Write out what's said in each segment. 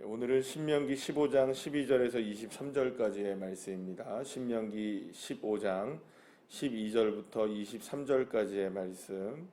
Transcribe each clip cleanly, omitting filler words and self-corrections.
오늘은 신명기 15장 12절에서 23절까지의 말씀입니다. 신명기 15장 12절부터 23절까지의 말씀.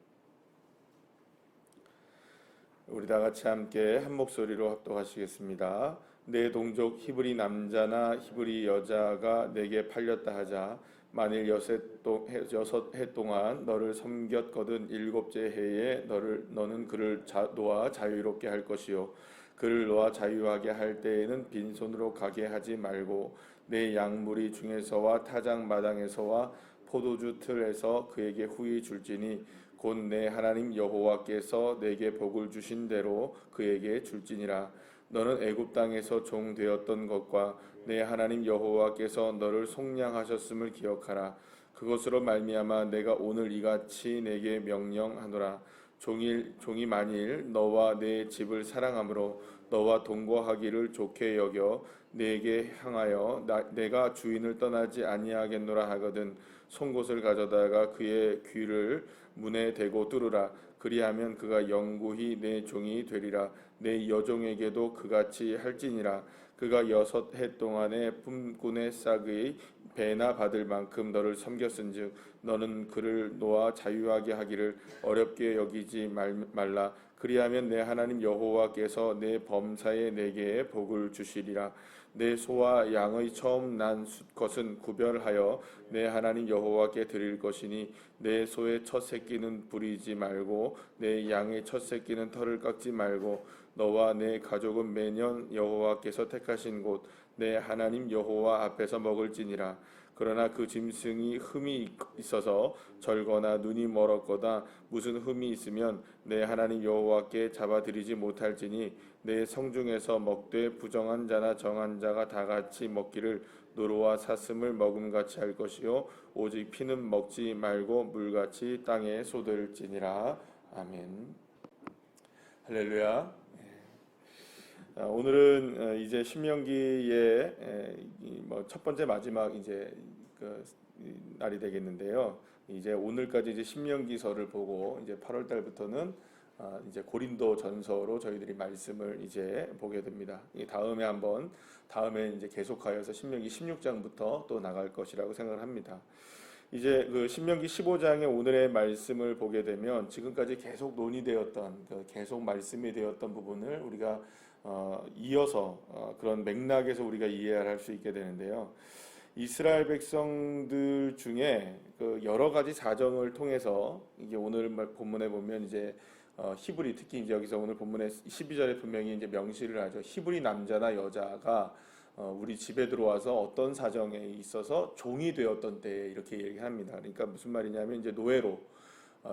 우리 다 같이 함께 한 목소리로 합독하시겠습니다. 내 동족 히브리 남자나 히브리 여자가 내게 팔렸다 하자. 만일 여섯 해 동안 너를 섬겼거든 일곱째 해에 너는 그를 놓아 자유롭게 할 것이요. 그를 놓아 자유하게 할 때에는 빈손으로 가게 하지 말고 내 양무리 중에서와 타작 마당에서와 포도주 틀에서 그에게 후히 줄지니 곧 내 하나님 여호와께서 내게 복을 주신 대로 그에게 줄지니라. 너는 애굽 땅에서 종 되었던 것과 내 하나님 여호와께서 너를 속량하셨음을 기억하라. 그것으로 말미암아 내가 오늘 이같이 내게 명령하노라. 종이 만일 너와 내 집을 사랑함으로 너와 동거하기를 좋게 여겨 내게 향하여 내가 주인을 떠나지 아니하겠노라 하거든 송곳을 가져다가 그의 귀를 문에 대고 뚫으라. 그리하면 그가 영구히 내 종이 되리라. 내 여종에게도 그같이 할지니라. 그가 6해 동안에 품꾼의 싹의 배나 받을 만큼 너를 섬겼은즉 너는 그를 놓아 자유하게 하기를 어렵게 여기지 말라. 그리하면 내 하나님 여호와께서 내 범사에 내게 복을 주시리라. 내 소와 양의 처음 난 수컷은 구별하여 내 하나님 여호와께 드릴 것이니 내 소의 첫 새끼는 부리지 말고 내 양의 첫 새끼는 털을 깎지 말고 너와 내 가족은 매년 여호와께서 택하신 곳 내 하나님 여호와 앞에서 먹을지니라. 그러나 그 짐승이 흠이 있어서 절거나 눈이 멀었거나 무슨 흠이 있으면 내 하나님 여호와께 잡아들이지 못할지니 내 성중에서 먹되 부정한 자나 정한 자가 다 같이 먹기를 노루와 사슴을 먹음같이 할 것이요 오직 피는 먹지 말고 물같이 땅에 쏟을지니라. 아멘. 할렐루야. 오늘은 이제 신명기의 첫 번째 마지막 이제 그 날이 되겠는데요. 이제 오늘까지 이제 신명기서를 보고 이제 8월 달부터는 이제 고린도 전서로 저희들이 말씀을 이제 보게 됩니다. 다음에 이제 계속하여서 신명기 16장부터 또 나갈 것이라고 생각을 합니다. 이제 그 신명기 15장의 오늘의 말씀을 보게 되면 지금까지 계속 논의되었던 계속 말씀이 되었던 부분을 우리가 이어서 그런 맥락에서 우리가 이해할 수 있게 되는데요. 이스라엘 백성들 중에 그 여러 가지 사정을 통해서 이게 오늘 본문에 보면 이제 히브리 특히 이제 여기서 오늘 본문에 12절에 분명히 이제 명시를 하죠. 히브리 남자나 여자가 우리 집에 들어와서 어떤 사정에 있어서 종이 되었던 때에 이렇게 얘기합니다. 그러니까 무슨 말이냐면 이제 노예로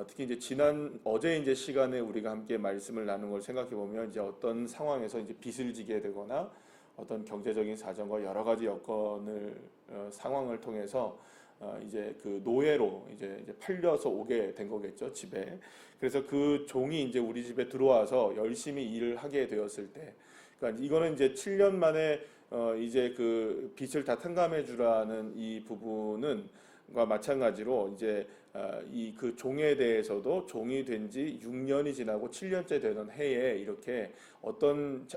특히 이제 어제 이제 시간에 우리가 함께 말씀을 나눈 걸 생각해 보면 이제 어떤 상황에서 이제 빚을 지게 되거나 어떤 경제적인 사정과 여러 가지 상황을 통해서 이제 그 노예로 이제 팔려서 오게 된 거겠죠, 집에. 그래서 그 종이 이제 우리 집에 들어와서 열심히 일을 하게 되었을 때, 그러니까 이거는 이제 7년 만에 이제 그 빚을 다 탕감해 주라는 이 부분은 과 마찬가지로 이제 이 그 종에 대해서도 종이 된 지 6년이 지나고 7년째 되는 해에 이렇게 어떤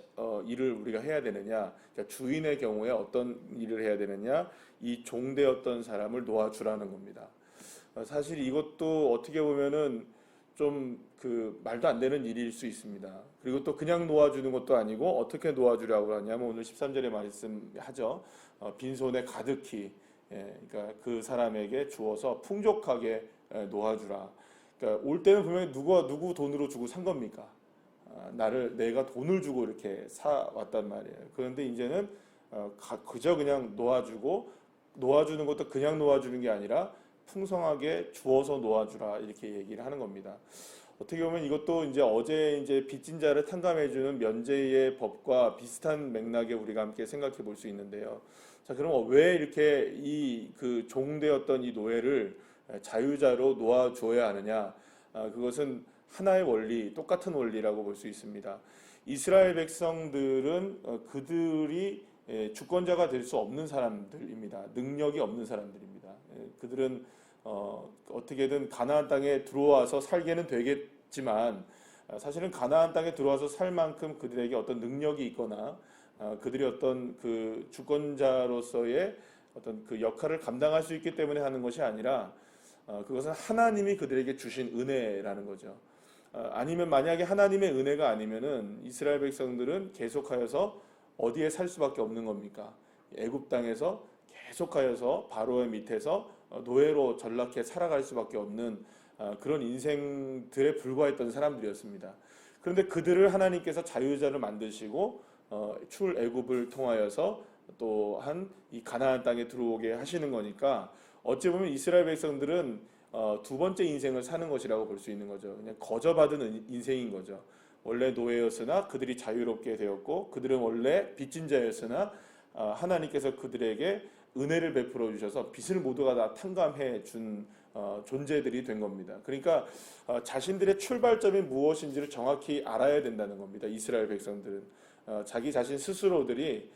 일을 우리가 해야 되느냐, 그러니까 주인의 경우에 어떤 일을 해야 되느냐, 이 종되었던 사람을 놓아주라는 겁니다. 사실 이것도 어떻게 보면은 좀 그 말도 안 되는 일일 수 있습니다. 그리고 또 그냥 놓아주는 것도 아니고 어떻게 놓아주려고 하냐면 오늘 13절에 말씀하죠. 빈손에 가득히 그러니까 그 사람에게 주어서 풍족하게 놓아주라. 그러니까 올 때는 분명히 누구 돈으로 주고 산 겁니까? 내가 돈을 주고 이렇게 사 왔단 말이에요. 그런데 이제는 그저 그냥 놓아주는 것도 그냥 놓아주는 게 아니라 풍성하게 주어서 놓아주라 이렇게 얘기를 하는 겁니다. 어떻게 보면 이것도 이제 어제 이제 빚진 자를 탕감해주는 면제의 법과 비슷한 맥락에 우리가 함께 생각해 볼 수 있는데요. 자, 그럼 왜 이렇게 이 그 종되었던 이 노예를 자유자로 놓아줘야 하느냐? 그것은 하나의 원리, 똑같은 원리라고 볼 수 있습니다. 이스라엘 백성들은 그들이 주권자가 될 수 없는 사람들입니다. 능력이 없는 사람들입니다. 그들은 어떻게든 가나안 땅에 들어와서 살게는 되겠지만 사실은 가나안 땅에 들어와서 살 만큼 그들에게 어떤 능력이 있거나 그들이 어떤 그 주권자로서의 어떤 그 역할을 감당할 수 있기 때문에 하는 것이 아니라 그것은 하나님이 그들에게 주신 은혜라는 거죠. 아니면 만약에 하나님의 은혜가 아니면은 이스라엘 백성들은 계속하여서 어디에 살 수밖에 없는 겁니까? 애굽 땅에서 계속하여서 바로의 밑에서 노예로 전락해 살아갈 수밖에 없는 그런 인생들에 불과했던 사람들이었습니다. 그런데 그들을 하나님께서 자유자를 만드시고 출애굽을 통하여서 또한 이 가나안 땅에 들어오게 하시는 거니까 어찌 보면 이스라엘 백성들은 두 번째 인생을 사는 것이라고 볼 수 있는 거죠. 그냥 거저받은 인생인 거죠. 원래 노예였으나 그들이 자유롭게 되었고, 그들은 원래 빚진 자였으나 하나님께서 그들에게 은혜를 베풀어 주셔서 빚을 모두가 다 탕감해 준 존재들이 된 겁니다. 그러니까 자신들의 출발점이 무엇인지를 정확히 알아야 된다는 겁니다. 이스라엘 백성들은 자기 자신 스스로들이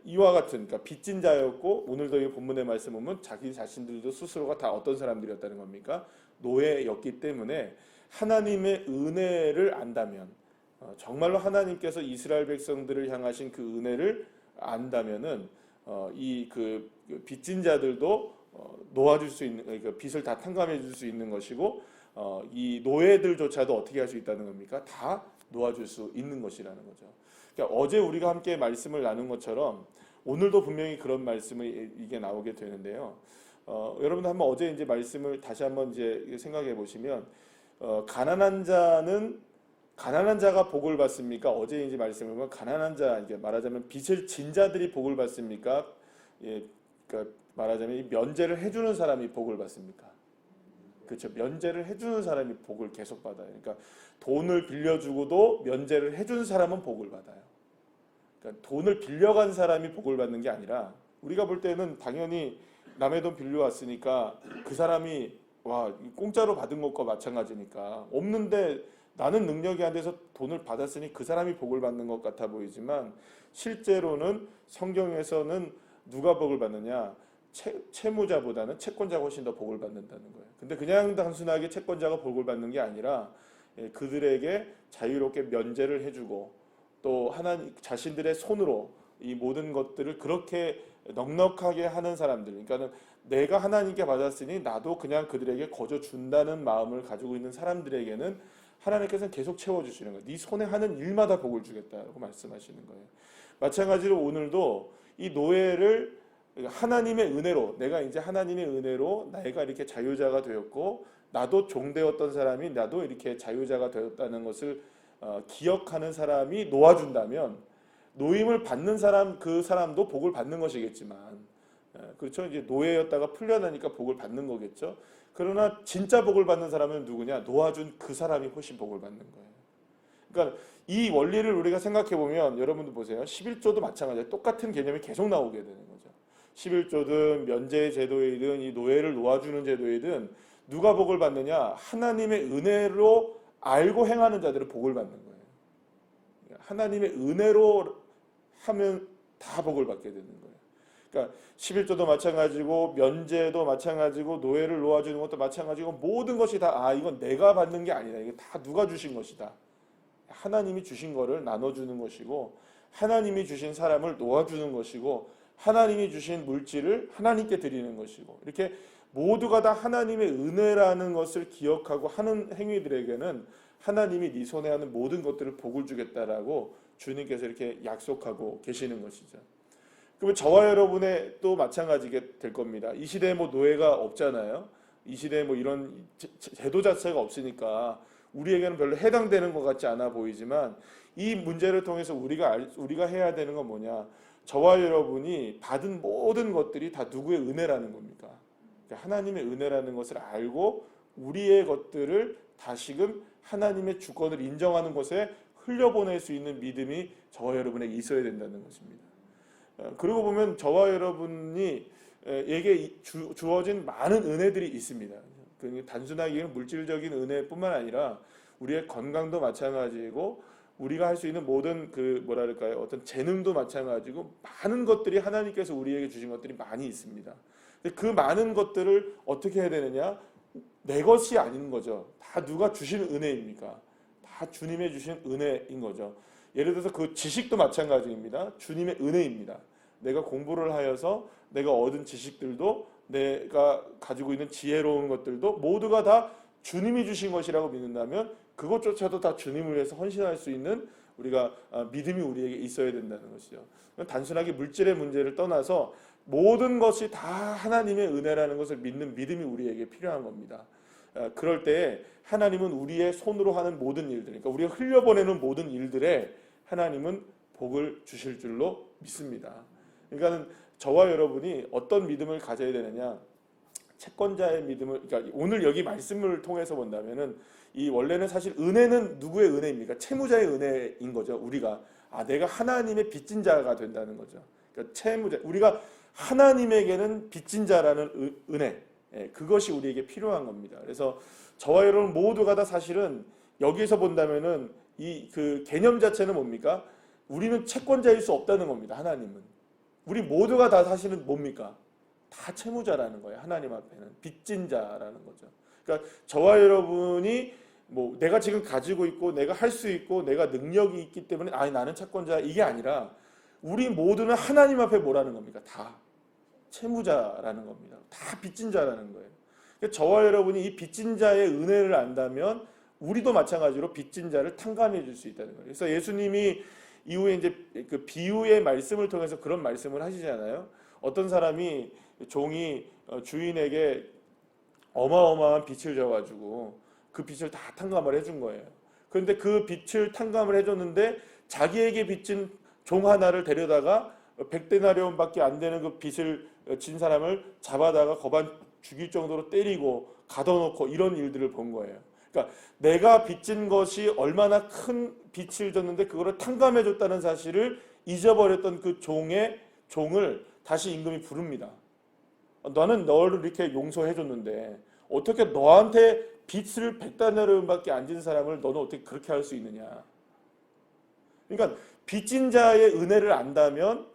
이와 같은, 그러니까 빚진 자였고, 오늘도 이 본문의 말씀 보면 자기 자신들도 스스로가 다 어떤 사람들이었다는 겁니까? 노예였기 때문에 하나님의 은혜를 안다면, 정말로 하나님께서 이스라엘 백성들을 향하신 그 은혜를 안다면은 이 그 빚진 자들도 놓아줄 수 있는, 그러니까 빚을 다 탕감해 줄 수 있는 것이고, 이 노예들조차도 어떻게 할 수 있다는 겁니까? 다 놓아줄 수 있는 것이라는 거죠. 그러니까 어제 우리가 함께 말씀을 나눈 것처럼 오늘도 분명히 그런 말씀이 이게 나오게 되는데요. 여러분 한번 어제 이제 말씀을 다시 한번 이제 생각해 보시면 가난한 자가 복을 받습니까? 어제 이제 말씀을 보면 가난한 자, 이게 말하자면 빚을 진 자들이 복을 받습니까? 예, 그러니까 말하자면 이 면제를 해주는 사람이 복을 받습니까? 그렇죠. 면제를 해주는 사람이 복을 계속 받아요. 그러니까 돈을 빌려주고도 면제를 해준 사람은 복을 받아요. 그러니까 돈을 빌려간 사람이 복을 받는 게 아니라, 우리가 볼 때는 당연히 남의 돈 빌려왔으니까 그 사람이 와 공짜로 받은 것과 마찬가지니까, 없는데 나는 능력이 안 돼서 돈을 받았으니 그 사람이 복을 받는 것 같아 보이지만, 실제로는 성경에서는 누가 복을 받느냐? 채무자보다는 채권자가 훨씬 더 복을 받는다는 거예요. 근데 그냥 단순하게 채권자가 복을 받는 게 아니라 그들에게 자유롭게 면제를 해주고, 또 하나님 자신들의 손으로 이 모든 것들을 그렇게 넉넉하게 하는 사람들, 그러니까는 내가 하나님께 받았으니 나도 그냥 그들에게 거저 준다는 마음을 가지고 있는 사람들에게는 하나님께서는 계속 채워주시는 거예요. 네 손에 하는 일마다 복을 주겠다고 말씀하시는 거예요. 마찬가지로 오늘도 이 노예를 하나님의 은혜로, 내가 이제 하나님의 은혜로 내가 이렇게 자유자가 되었고, 나도 종되었던 사람이 나도 이렇게 자유자가 되었다는 것을 기억하는 사람이 놓아준다면, 노임을 받는 사람, 그 사람도 복을 받는 것이겠지만, 그렇죠. 이제 노예였다가 풀려나니까 복을 받는 거겠죠. 그러나 진짜 복을 받는 사람은 누구냐? 놓아준 그 사람이 훨씬 복을 받는 거예요. 그러니까 이 원리를 우리가 생각해 보면, 여러분도 보세요. 11조도 마찬가지예요. 똑같은 개념이 계속 나오게 되는 거죠. 11조든 면제 제도이든 이 노예를 놓아주는 제도이든 누가 복을 받느냐? 하나님의 은혜로 알고 행하는 자들은 복을 받는 거예요. 하나님의 은혜로 하면 다 복을 받게 되는 거예요. 그러니까 11조도 마찬가지고, 면제도 마찬가지고, 노예를 놓아주는 것도 마찬가지고, 모든 것이 다 이건 내가 받는 게 아니다. 이게 다 누가 주신 것이다. 하나님이 주신 거를 나눠주는 것이고, 하나님이 주신 사람을 놓아주는 것이고, 하나님이 주신 물질을 하나님께 드리는 것이고, 이렇게 모두가 다 하나님의 은혜라는 것을 기억하고 하는 행위들에게는 하나님이 네 손에 하는 모든 것들을 복을 주겠다라고 주님께서 이렇게 약속하고 계시는 것이죠. 그러면 저와 여러분의 또 마찬가지게 될 겁니다. 이 시대에 뭐 노예가 없잖아요. 이 시대에 뭐 이런 제도 자체가 없으니까 우리에게는 별로 해당되는 것 같지 않아 보이지만, 이 문제를 통해서 우리가 해야 되는 건 뭐냐? 저와 여러분이 받은 모든 것들이 다 누구의 은혜라는 겁니까? 하나님의 은혜라는 것을 알고 우리의 것들을 다시금 하나님의 주권을 인정하는 것에 흘려보낼 수 있는 믿음이 저와 여러분에게 있어야 된다는 것입니다. 그리고 보면 저와 여러분이 에게 주어진 많은 은혜들이 있습니다. 단순하게 물질적인 은혜뿐만 아니라 우리의 건강도 마찬가지고, 우리가 할 수 있는 모든 어떤 재능도 마찬가지고, 많은 것들이 하나님께서 우리에게 주신 것들이 많이 있습니다. 그 많은 것들을 어떻게 해야 되느냐? 내 것이 아닌 거죠. 다 누가 주신 은혜입니까? 다 다 주님의 주신 은혜인 거죠. 예를 들어서 그 지식도 마찬가지입니다. 주님의 은혜입니다. 내가 공부를 하여서 내가 얻은 지식들도 내가 가지고 있는 지혜로운 것들도 모두가 다 주님이 주신 것이라고 믿는다면 그것조차도 다 주님을 위해서 헌신할 수 있는 우리가 믿음이 우리에게 있어야 된다는 것이죠. 단순하게 물질의 문제를 떠나서 모든 것이 다 하나님의 은혜라는 것을 믿는 믿음이 우리에게 필요한 겁니다. 그럴 때 하나님은 우리의 손으로 하는 모든 일들, 그러니까 우리가 흘려보내는 모든 일들에 하나님은 복을 주실 줄로 믿습니다. 그러니까 저와 여러분이 어떤 믿음을 가져야 되느냐, 채권자의 믿음을, 그러니까 오늘 여기 말씀을 통해서 본다면은 이 원래는 사실 은혜는 누구의 은혜입니까? 채무자의 은혜인 거죠. 우리가 내가 하나님의 빚진 자가 된다는 거죠. 그러니까 채무자, 우리가 하나님에게는 빚진 자라는 은혜, 그것이 우리에게 필요한 겁니다. 그래서 저와 여러분 모두가 다 사실은 여기에서 본다면은 이 그 개념 자체는 뭡니까? 우리는 채권자일 수 없다는 겁니다. 하나님은. 우리 모두가 다 사실은 뭡니까? 다 채무자라는 거예요. 하나님 앞에는 빚진 자라는 거죠. 그러니까 저와 여러분이 뭐 내가 지금 가지고 있고 내가 할 수 있고 내가 능력이 있기 때문에 나는 채권자, 이게 아니라 우리 모두는 하나님 앞에 뭐라는 겁니까? 다 채무자라는 겁니다. 다 빚진 자라는 거예요. 그러니까 저와 여러분이 이 빚진 자의 은혜를 안다면 우리도 마찬가지로 빚진 자를 탕감해 줄 수 있다는 거예요. 그래서 예수님이 이후에 이제 그 비유의 말씀을 통해서 그런 말씀을 하시잖아요. 어떤 사람이 종이 주인에게 어마어마한 빚을 져가지고 그 빚을 다 탕감을 해준 거예요. 그런데 그 빚을 탕감을 해줬는데 자기에게 빚진 종 하나를 데려다가 100데나리온밖에 안 되는 그 빚을 진 사람을 잡아다가 거반 죽일 정도로 때리고 가둬놓고 이런 일들을 본 거예요. 그러니까 내가 빚진 것이 얼마나 큰 빚을 졌는데 그거를 탕감해줬다는 사실을 잊어버렸던 그 종을 다시 임금이 부릅니다. 너는 너를 이렇게 용서해줬는데 어떻게 너한테 빚을 100데나리온밖에 안 진 사람을 너는 어떻게 그렇게 할 수 있느냐. 그러니까 빚진 자의 은혜를 안다면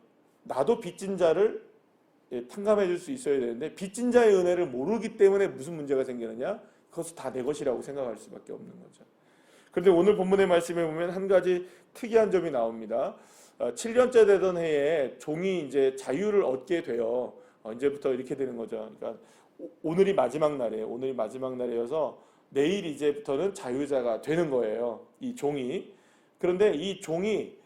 나도 빚진 자를 탕감해 줄 수 있어야 되는데 빚진 자의 은혜를 모르기 때문에 무슨 문제가 생기느냐? 그것은 다 내 것이라고 생각할 수밖에 없는 거죠. 그런데 오늘 본문의 말씀에 보면 한 가지 특이한 점이 나옵니다. 7년째 되던 해에 종이 이제 자유를 얻게 되어 이제부터 이렇게 되는 거죠. 그러니까 오늘이 마지막 날이에요. 오늘이 마지막 날이어서 내일 이제부터는 자유자가 되는 거예요. 이 종이. 그런데 이 종이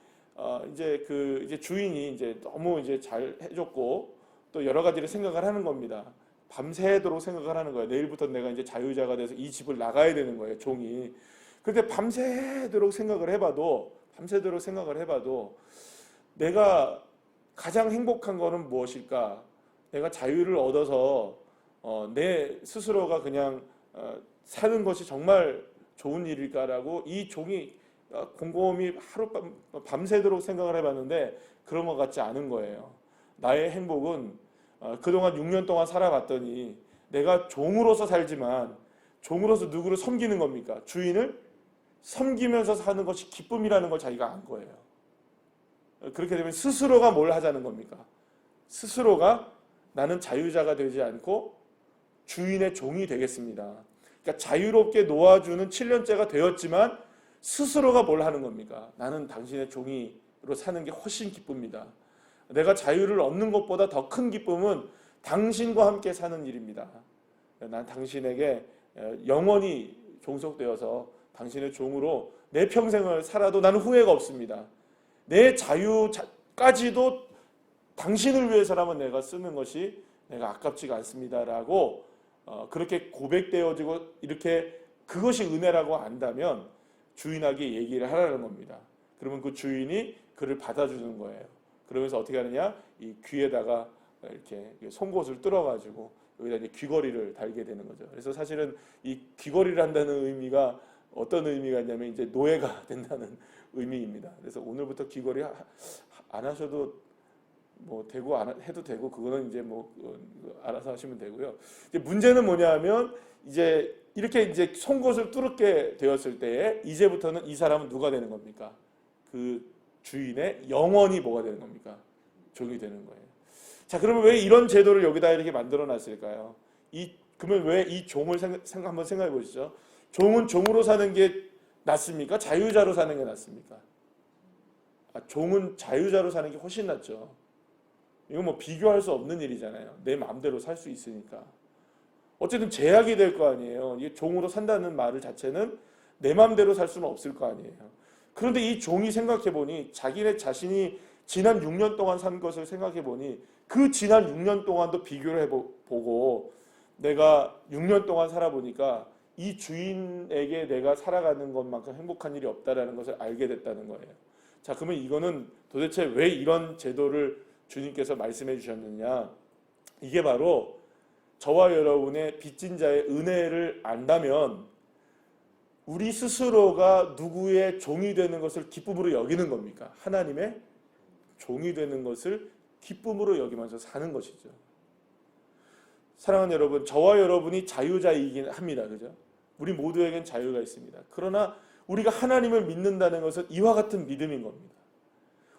이제 주인이 이제 너무 이제 잘 해줬고 또 여러 가지를 생각을 하는 겁니다. 밤새도록 생각을 하는 거예요. 내일부터 내가 이제 자유자가 돼서 이 집을 나가야 되는 거예요. 종이. 그런데 밤새도록 생각을 해봐도 내가 가장 행복한 거는 무엇일까? 내가 자유를 얻어서 내 스스로가 그냥 사는 것이 정말 좋은 일일까라고 이 종이 곰곰이 하룻밤 밤새도록 생각을 해봤는데 그런 것 같지 않은 거예요. 나의 행복은 그동안 6년 동안 살아봤더니 내가 종으로서 살지만 종으로서 누구를 섬기는 겁니까? 주인을 섬기면서 사는 것이 기쁨이라는 걸 자기가 안 거예요. 그렇게 되면 스스로가 뭘 하자는 겁니까? 스스로가 나는 자유자가 되지 않고 주인의 종이 되겠습니다. 그러니까 자유롭게 놓아주는 7년째가 되었지만 스스로가 뭘 하는 겁니까? 나는 당신의 종이로 사는 게 훨씬 기쁩니다. 내가 자유를 얻는 것보다 더 큰 기쁨은 당신과 함께 사는 일입니다. 난 당신에게 영원히 종속되어서 당신의 종으로 내 평생을 살아도 나는 후회가 없습니다. 내 자유까지도 당신을 위해서라면 내가 쓰는 것이 내가 아깝지가 않습니다라고 그렇게 고백되어지고 이렇게 그것이 은혜라고 안다면 주인에게 얘기를 하라는 겁니다. 그러면 그 주인이 그를 받아주는 거예요. 그러면서 어떻게 하느냐? 이 귀에다가 이렇게 송곳을 뚫어가지고 여기다 이제 귀걸이를 달게 되는 거죠. 그래서 사실은 이 귀걸이를 한다는 의미가 어떤 의미가 있냐면 이제 노예가 된다는 의미입니다. 그래서 오늘부터 귀걸이 안 하셔도 뭐 되고 안 해도 되고 그거는 이제 뭐 알아서 하시면 되고요. 이제 문제는 뭐냐면 이제 이렇게 이제 송곳을 뚫게 되었을 때에 이제부터는 이 사람은 누가 되는 겁니까? 그 주인의 영원히 뭐가 되는 겁니까? 종이 되는 거예요. 자, 그러면 왜 이런 제도를 여기다 이렇게 만들어 놨을까요? 그러면 왜 이 종을 한번 생각해 보시죠. 종은 종으로 사는 게 낫습니까? 자유자로 사는 게 낫습니까? 종은 자유자로 사는 게 훨씬 낫죠. 이건 뭐 비교할 수 없는 일이잖아요. 내 마음대로 살 수 있으니까. 어쨌든 제약이 될 거 아니에요. 이게 종으로 산다는 말 자체는 내 마음대로 살 수는 없을 거 아니에요. 그런데 이 종이 생각해보니 자기네 자신이 지난 6년 동안 산 것을 생각해보니 그 지난 6년 동안도 비교를 해보고 내가 6년 동안 살아보니까 이 주인에게 내가 살아가는 것만큼 행복한 일이 없다라는 것을 알게 됐다는 거예요. 자, 그러면 이거는 도대체 왜 이런 제도를 주님께서 말씀해 주셨느냐? 이게 바로 저와 여러분의 빚진 자의 은혜를 안다면 우리 스스로가 누구의 종이 되는 것을 기쁨으로 여기는 겁니까? 하나님의 종이 되는 것을 기쁨으로 여기면서 사는 것이죠. 사랑하는 여러분, 저와 여러분이 자유자이긴 합니다. 그죠? 우리 모두에겐 자유가 있습니다. 그러나 우리가 하나님을 믿는다는 것은 이와 같은 믿음인 겁니다.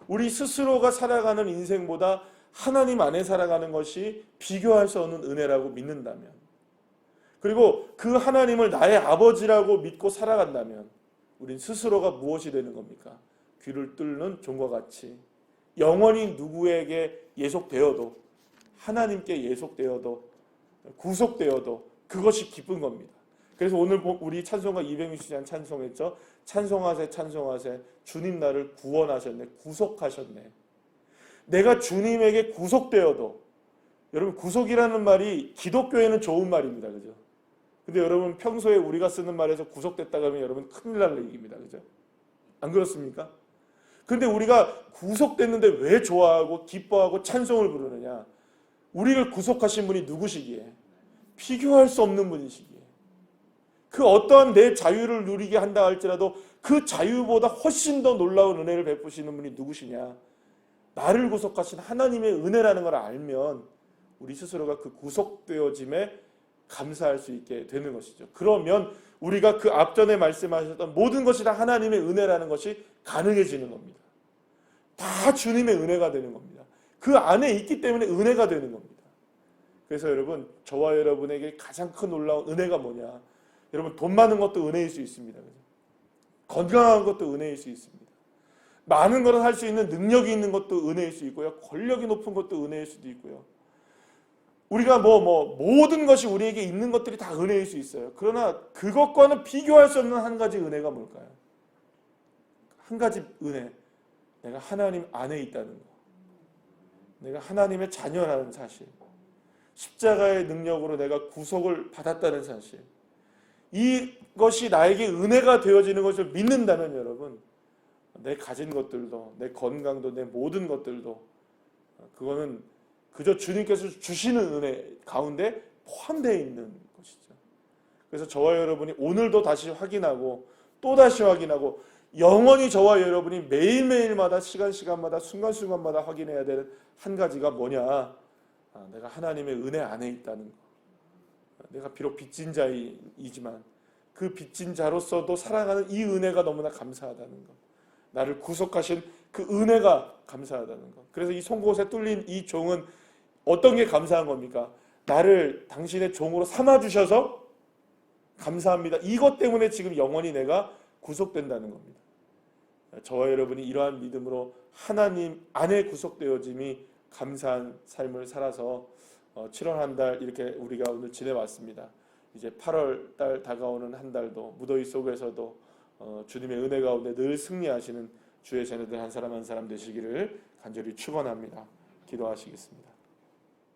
우리 스스로가 살아가는 인생보다 하나님 안에 살아가는 것이 비교할 수 없는 은혜라고 믿는다면, 그리고 그 하나님을 나의 아버지라고 믿고 살아간다면 우린 스스로가 무엇이 되는 겁니까? 귀를 뚫는 종과 같이 영원히 누구에게 예속되어도, 하나님께 예속되어도 구속되어도 그것이 기쁜 겁니다. 그래서 오늘 우리 찬송가 260장 찬송했죠. 찬송하세 찬송하세 주님 나를 구원하셨네, 구속하셨네. 내가 주님에게 구속되어도, 여러분 구속이라는 말이 기독교에는 좋은 말입니다. 그죠? 근데 여러분 평소에 우리가 쓰는 말에서 구속됐다 그러면 여러분 큰일 날 얘기입니다. 그죠? 안 그렇습니까? 근데 우리가 구속됐는데 왜 좋아하고 기뻐하고 찬송을 부르느냐? 우리를 구속하신 분이 누구시기에? 비교할 수 없는 분이시기에. 그 어떠한 내 자유를 누리게 한다 할지라도 그 자유보다 훨씬 더 놀라운 은혜를 베푸시는 분이 누구시냐? 나를 구속하신 하나님의 은혜라는 걸 알면 우리 스스로가 그 구속되어짐에 감사할 수 있게 되는 것이죠. 그러면 우리가 그 앞전에 말씀하셨던 모든 것이 다 하나님의 은혜라는 것이 가능해지는 겁니다. 다 주님의 은혜가 되는 겁니다. 그 안에 있기 때문에 은혜가 되는 겁니다. 그래서 여러분, 저와 여러분에게 가장 큰 놀라운 은혜가 뭐냐? 여러분, 돈 많은 것도 은혜일 수 있습니다. 건강한 것도 은혜일 수 있습니다. 많은 것을 할 수 있는 능력이 있는 것도 은혜일 수 있고요. 권력이 높은 것도 은혜일 수도 있고요. 우리가 모든 것이 우리에게 있는 것들이 다 은혜일 수 있어요. 그러나 그것과는 비교할 수 없는 한 가지 은혜가 뭘까요? 한 가지 은혜. 내가 하나님 안에 있다는 거. 내가 하나님의 자녀라는 사실. 십자가의 능력으로 내가 구속을 받았다는 사실. 이것이 나에게 은혜가 되어지는 것을 믿는다면 여러분, 내 가진 것들도, 내 건강도, 내 모든 것들도 그거는 그저 주님께서 주시는 은혜 가운데 포함되어 있는 것이죠. 그래서 저와 여러분이 오늘도 다시 확인하고 또 다시 확인하고 영원히 저와 여러분이 매일매일마다 시간마다 순간순간마다 확인해야 되는 한 가지가 뭐냐? 내가 하나님의 은혜 안에 있다는 거. 내가 비록 빚진 자이지만 그 빚진 자로서도 살아가는 이 은혜가 너무나 감사하다는 것. 나를 구속하신 그 은혜가 감사하다는 것. 그래서 이 송곳에 뚫린 이 종은 어떤 게 감사한 겁니까? 나를 당신의 종으로 삼아주셔서 감사합니다. 이것 때문에 지금 영원히 내가 구속된다는 겁니다. 저와 여러분이 이러한 믿음으로 하나님 안에 구속되어짐이 감사한 삶을 살아서 7월 한 달 이렇게 우리가 오늘 지내왔습니다. 이제 8월 달 다가오는 한 달도 무더위 속에서도 주님의 은혜 가운데 늘 승리하시는 주의 자녀들 한 사람 한 사람 되시기를 간절히 축원합니다. 기도하시겠습니다.